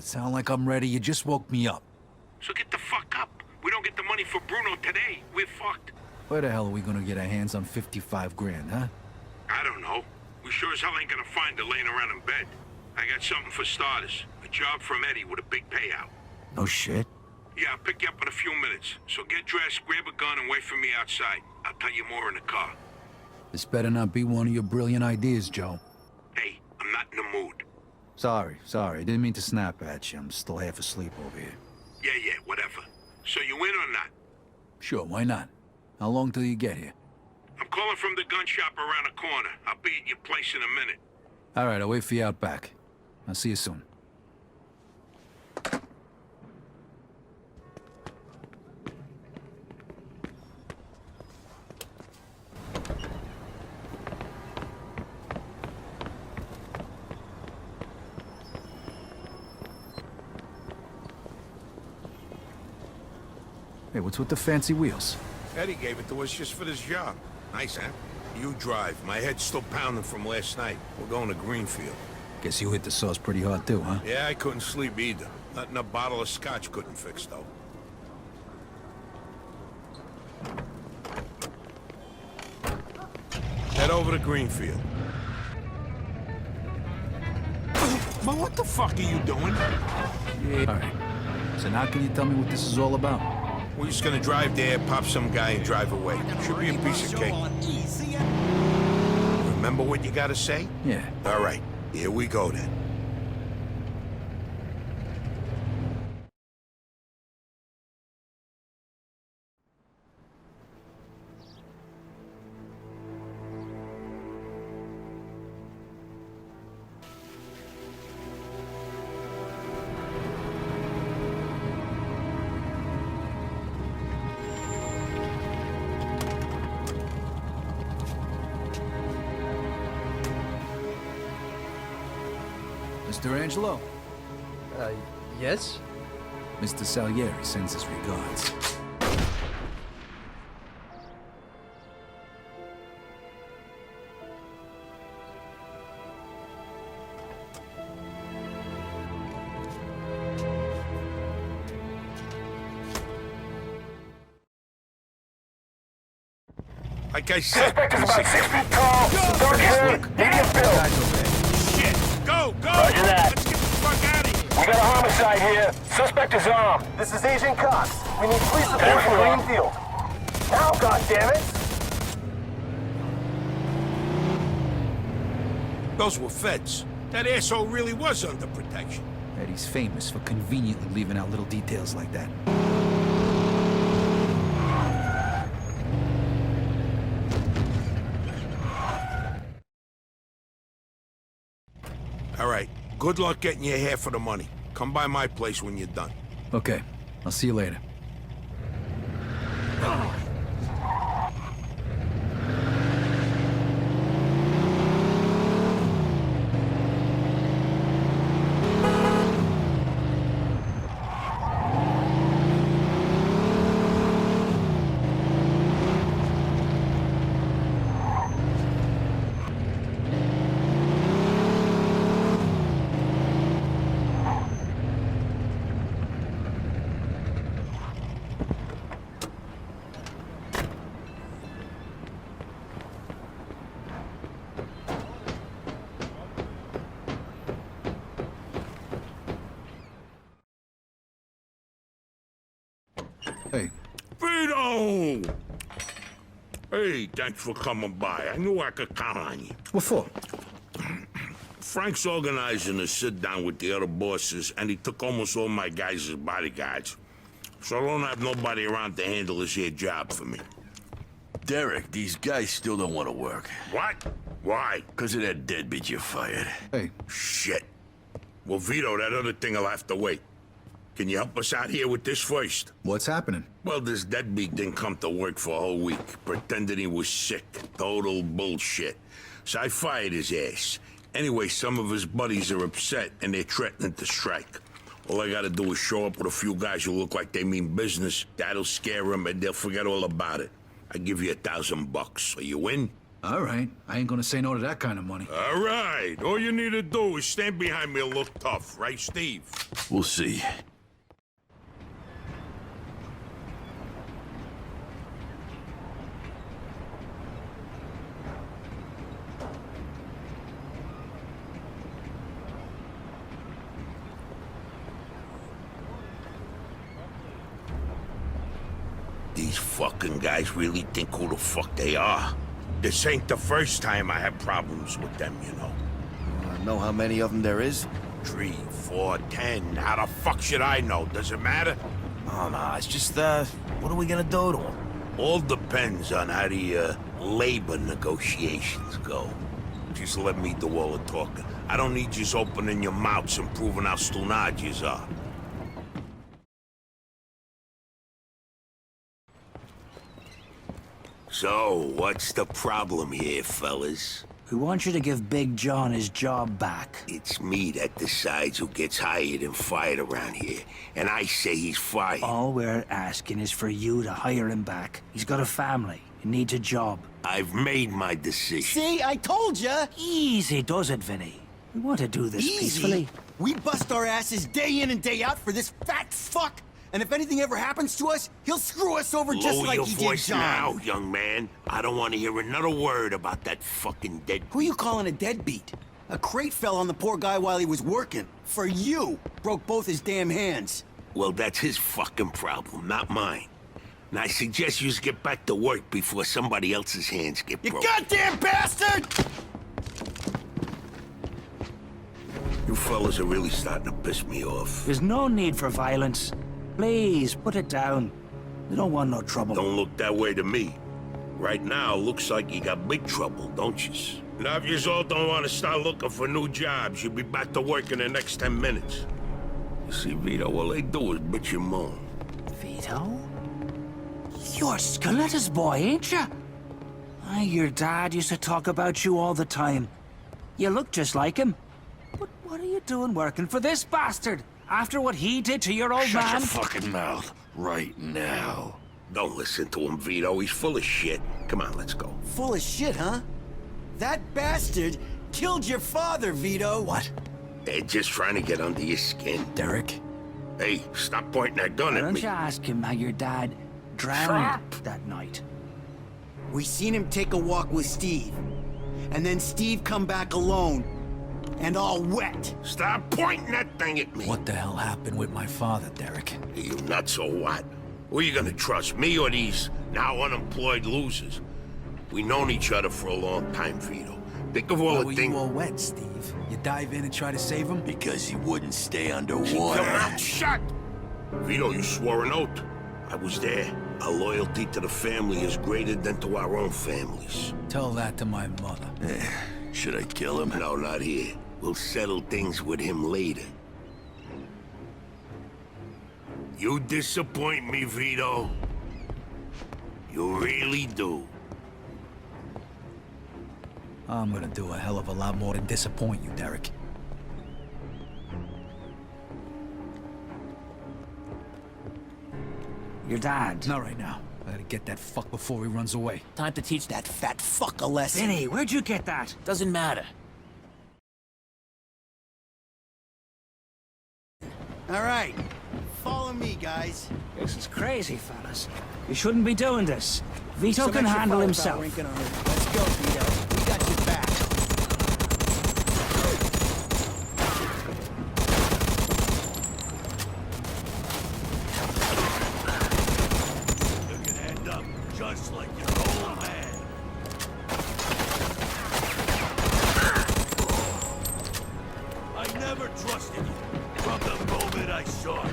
sound like I'm ready? You just woke me up. So get the fuck up. We don't get the money for Bruno today, we're fucked. Where the hell are we gonna get our hands on 55 grand, huh? I don't know. We sure as hell ain't gonna find her laying around in bed. I got something for starters. A job from Eddie with a big payout. No shit. Yeah, I'll pick you up in a few minutes. So get dressed, grab a gun, and wait for me outside. I'll tell you more in the car. This better not be one of your brilliant ideas, Joe. Hey, I'm not in the mood. Sorry. I didn't mean to snap at you. I'm still half asleep over here. Yeah, whatever. So you in or not? Sure, why not? How long till you get here? I'm calling from the gun shop around the corner. I'll be at your place in a minute. All right, I'll wait for you out back. I'll see you soon. Hey, what's with the fancy wheels? Eddie gave it to us just for this job. Nice, huh? You drive. My head's still pounding from last night. We're going to Greenfield. Guess you hit the sauce pretty hard too, huh? Yeah, I couldn't sleep either. Nothing a bottle of scotch couldn't fix, though. Head over to Greenfield. Man, what the fuck are you doing? Yeah. All right. So now can you tell me what this is all about? We're just gonna drive there, pop some guy, and drive away. Should be a piece of cake. Remember what you gotta say? Yeah. All right, here we go then. Mr. Angelo? Yes? Mr. Salieri sends his regards. Like I said, Suspect is about 6 feet tall, dark hair, medium build. shit! Go! Roger that. Let's get the fuck out of here! We got a homicide here. Suspect is armed. This is Agent Cox. We need police support from Greenfield. Now, goddammit! Those were feds. That asshole really was under protection. Eddie's famous for conveniently leaving out little details like that. All right, good luck getting your half of the money. Come by my place when you're done. Okay, I'll see you later. Hey. Vito! Hey, thanks for coming by. I knew I could count on you. What for? Frank's organizing a sit-down with the other bosses, and he took almost all my guys as bodyguards. So I don't have nobody around to handle this here job for me. Derek, these guys still don't want to work. What? Why? Because of that deadbeat you fired. Hey. Shit. Well, Vito, that other thing will have to wait. Can you help us out here with this first? What's happening? Well, this deadbeat didn't come to work for a whole week, pretending he was sick. Total bullshit. So I fired his ass. Anyway, some of his buddies are upset, and they're threatening to strike. All I gotta do is show up with a few guys who look like they mean business. That'll scare them, and they'll forget all about it. I give you $1,000 bucks. Are you in? All right. I ain't gonna say no to that kind of money. All right. All you need to do is stand behind me and look tough, right, Steve? We'll see. These fucking guys really think who the fuck they are. This ain't the first time I had problems with them, you know. Know how many of them there is? 3, 4, 10. How the fuck should I know? Does it matter? Oh, no, it's just, what are we gonna do to them? All depends on how the, labor negotiations go. Just let me do all the talking. I don't need you opening your mouths and proving how stunad yous are. So, what's the problem here, fellas? We want you to give Big John his job back. It's me that decides who gets hired and fired around here, and I say he's fired. All we're asking is for you to hire him back. He's got a family. He needs a job. I've made my decision. See, I told ya! Easy does it, Vinny. We want to do this peacefully. We bust our asses day in and day out for this fat fuck! And if anything ever happens to us, he'll screw us over just Lower like your he did voice John. now, young man. I don't want to hear another word about that fucking dead. Who you calling a deadbeat? A crate fell on the poor guy while he was working. For you. Broke both his damn hands. Well, that's his fucking problem, not mine. And I suggest you get back to work before somebody else's hands get You broken. goddamn bastard! You fellas are really starting to piss me off. There's no need for violence. Please, put it down. We don't want no trouble. Don't look that way to me. Right now, looks like you got big trouble, don't you? Now, if you all don't want to start looking for new jobs, you'll be back to work in the next 10 minutes. You see, Vito, all they do is bitch and moan. Vito? You're Scoletta's boy, ain't you? Your dad used to talk about you all the time. You look just like him. But what are you doing working for this bastard? After what he did to your old Shut man? your fucking mouth right now. Don't listen to him, Vito. He's full of shit. Come on, let's go. Full of shit, huh? That bastard killed your father, Vito. What? They're just trying to get under your skin. Derek? Hey, stop pointing that gun Why at don't me. you ask him how your dad drowned that night? We seen him take a walk with Steve. And then Steve come back alone. And all wet. Stop pointing that thing at me. What the hell happened with my father, Derek? You nuts or what? Who are you gonna trust, me or these now unemployed losers? We known each other for a long time, Vito. Think of all Why the were things. you all wet, Steve? You dive in and try to save him? Because he wouldn't stay Keep underwater. your mouth shut! Vito, you swore an oath. I was there. Our loyalty to the family is greater than to our own families. Tell that to my mother. Should I kill him? No, not here. We'll settle things with him later. You disappoint me, Vito. You really do. I'm gonna do a hell of a lot more than disappoint you, Derek. Your dad. Not right now. I gotta get that fuck before he runs away. Time to teach that fat fuck a lesson. Vinny, where'd you get that? Doesn't matter. All right. Follow me, guys. This is crazy, fellas. You shouldn't be doing this. Vito Some can extra handle firepower himself. ain't gonna hurt. Let's go, Vito. We got your back. You can end up just like your old man. I never trusted you from the moment I saw you.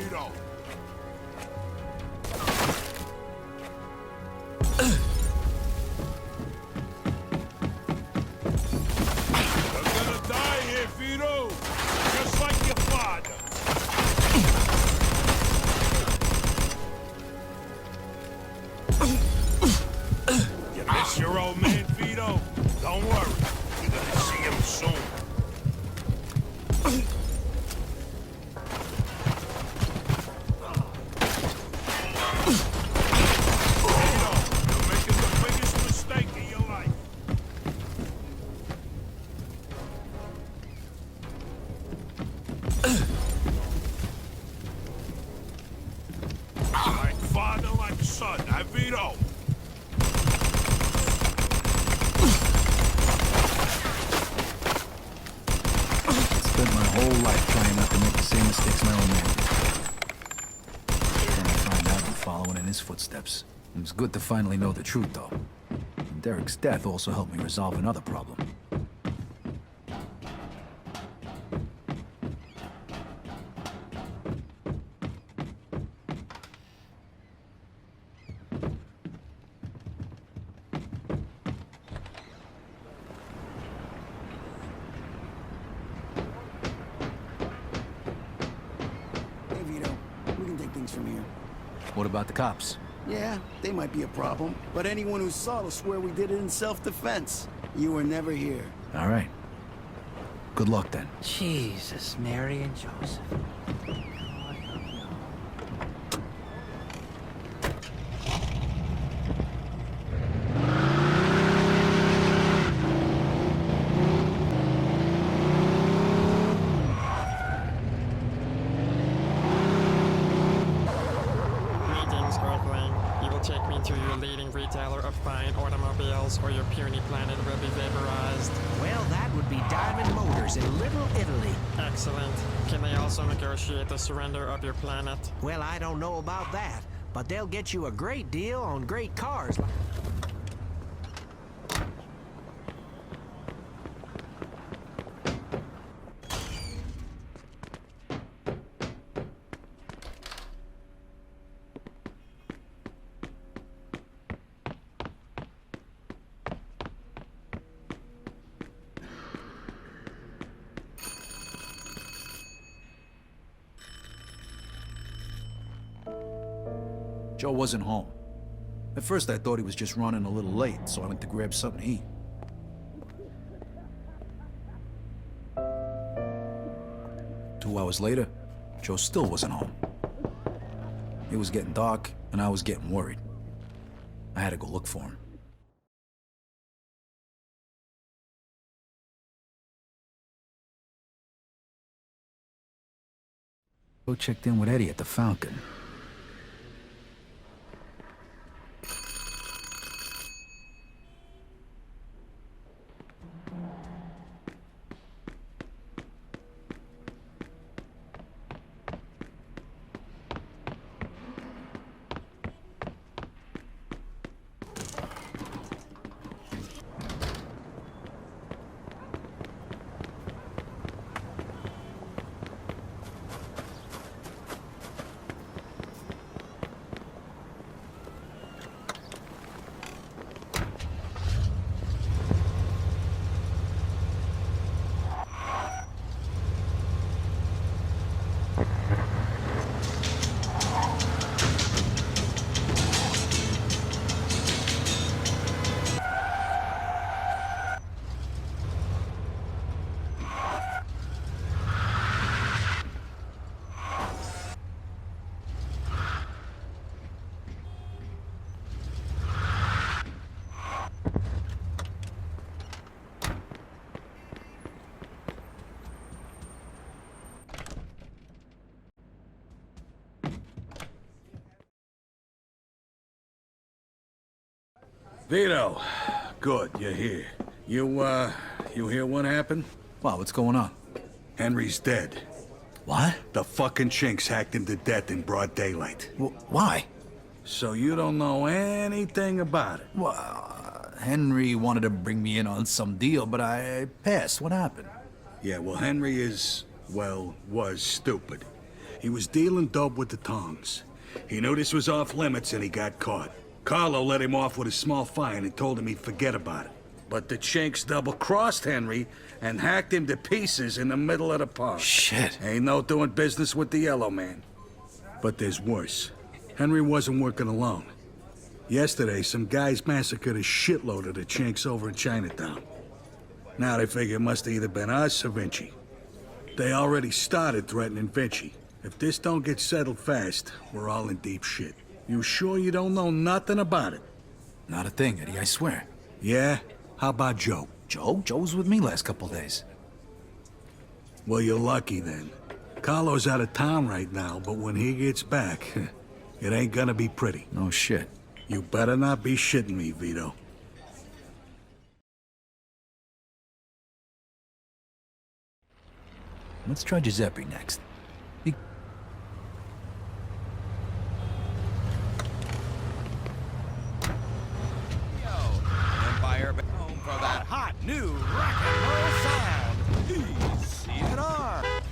Vito. You're gonna die here, Vito. Just like your father. You miss your old man, Vito? Don't worry. You're gonna see him soon. Vito, you're making the biggest mistake of your life. Like father, like son, huh, Vito? Spent my whole life trying not to make the same mistakes my own man did. Then I find out I'm following in his footsteps. It was good to finally know the truth, though. And Derek's death also helped me resolve another problem. Hey, Vito, we can take things from here. What about the cops? Yeah, they might be a problem, but anyone who saw will swear we did it in self-defense. You were never here. All right. Good luck, then. Jesus, Mary and Joseph. Greetings, Earthling. You will take me to your leading retailer of fine automobiles, or your puny planet will be vaporized. Well, that would be Diamond Motors in Little Italy. Excellent. Can they also negotiate the surrender of your planet? Well, I don't know about that, but they'll get you a great deal on great cars. Joe wasn't home. At first I thought he was just running a little late, so I went to grab something to eat. Two hours later, Joe still wasn't home. It was getting dark, and I was getting worried. I had to go look for him. Joe checked in with Eddie at the Falcon. Vito, good, you're here. You hear what happened? Wow, what's going on? Henry's dead. What? The fucking chinks hacked him to death in broad daylight. Why? So you don't know anything about it? Well, Henry wanted to bring me in on some deal, but I passed. What happened? Yeah, well, Henry is, well, was stupid. He was dealing dope with the tongs. He knew this was off limits and he got caught. Carlo let him off with a small fine and told him he'd forget about it. But the Chinks double-crossed Henry and hacked him to pieces in the middle of the park. Shit. Ain't no doing business with the Yellow Man. But there's worse. Henry wasn't working alone. Yesterday, some guys massacred a shitload of the Chinks over in Chinatown. Now they figure it must have either been us or Vinci. They already started threatening Vinci. If this don't get settled fast, we're all in deep shit. You sure you don't know nothing about it? Not a thing, Eddie, I swear. Yeah? How about Joe? Joe? Joe was with me last couple days. Well, you're lucky then. Carlo's out of town right now, but when he gets back, it ain't gonna be pretty. No shit. You better not be shitting me, Vito. Let's try Giuseppe next. Empire home for that hot new rock and roll sound. CNR.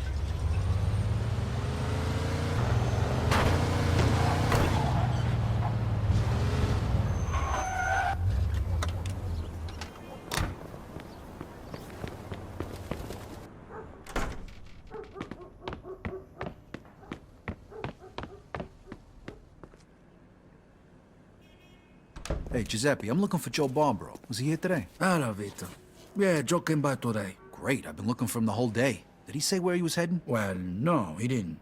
Hey, Giuseppe, I'm looking for Joe Barbaro. Was he here today? Hello, Vito. Yeah, Joe came by today. Great, I've been looking for him the whole day. Did he say where he was heading? Well, no, he didn't.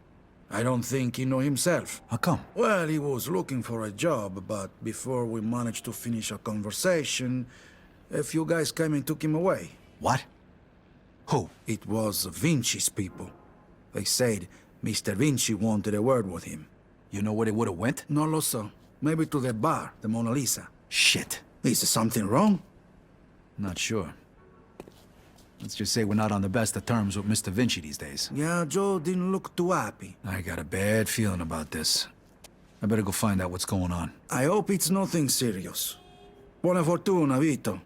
I don't think he knew himself. How come? Well, he was looking for a job, but before we managed to finish our conversation, a few guys came and took him away. What? Who? It was Vinci's people. They said Mr. Vinci wanted a word with him. You know where they would have went? No lo so. Maybe to the bar, the Mona Lisa. Shit. Is there something wrong? Not sure. Let's just say we're not on the best of terms with Mr. Vinci these days. Yeah, Joe didn't look too happy. I got a bad feeling about this. I better go find out what's going on. I hope it's nothing serious. Buona fortuna, Vito.